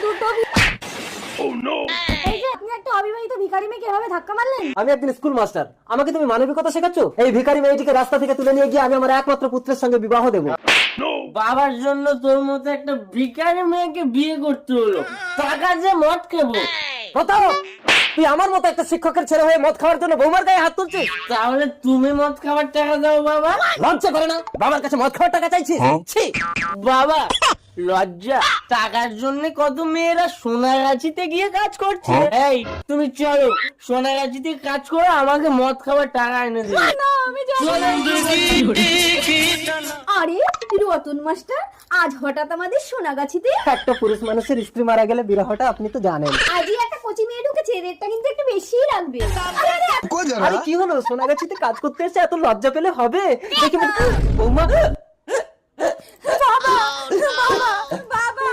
দুটো এই যে আপনি একটা অবিবাহিত ভিখারি মেয়েকে এভাবে ধাক্কা মারলেন। আমি একদিন স্কুল মাস্টার, আমাকে তুমি মানবিকতা শেখাচ্ছ? এই ভিখারি মেয়েটিকে রাস্তা থেকে তুলে নিয়ে গিয়ে আমি আমার একমাত্র পুত্রের সঙ্গে বিবাহ দেব। বাবার জন্য তোর মতো একটা ভিখারি মেয়েকে বিয়ে করতে হলো, টাকা যে মদ খাবো। প্রতারক, তুই আমার মতো একটা শিক্ষকের ছেলে হয়ে মদ খাওয়ার জন্য বৌমার গায়ে হাত তুলছিস? তাহলে তুমি মদ খাবার টাকা দাও বাবা। লজ্জা করে না বাবার কাছে মদ খাওয়ার টাকা চাইছিস? ছি! বাবা লজ্জা, টাকার জন্য কত মেয়েরা সোনাগাছিতে গিয়ে কাজ করছে। এই তুমি চলো সোনাগাছিতে কাজ করে আমাকে মদ খাবার টাকা এনে দেবে। না আমি যাবো না। আরে রতন মাস্টার, আজ হঠাৎ আমাদের সোনাগাছিতে? একটা পুরুষ মানুষের স্ত্রী মারা গেলে বিরহটা আপনি তো জানেন। আজই একটা কোচি মেয়ে ঢুকেছে, রেটটা কিন্তু একটু বেশিই লাগবে। আরে আরে আরে কি হলো, সোনাগাছিতে কাজ করতে এসে এত লজ্জা পেলে হবে? দেখি বৌমা বাবা বাবা বাবা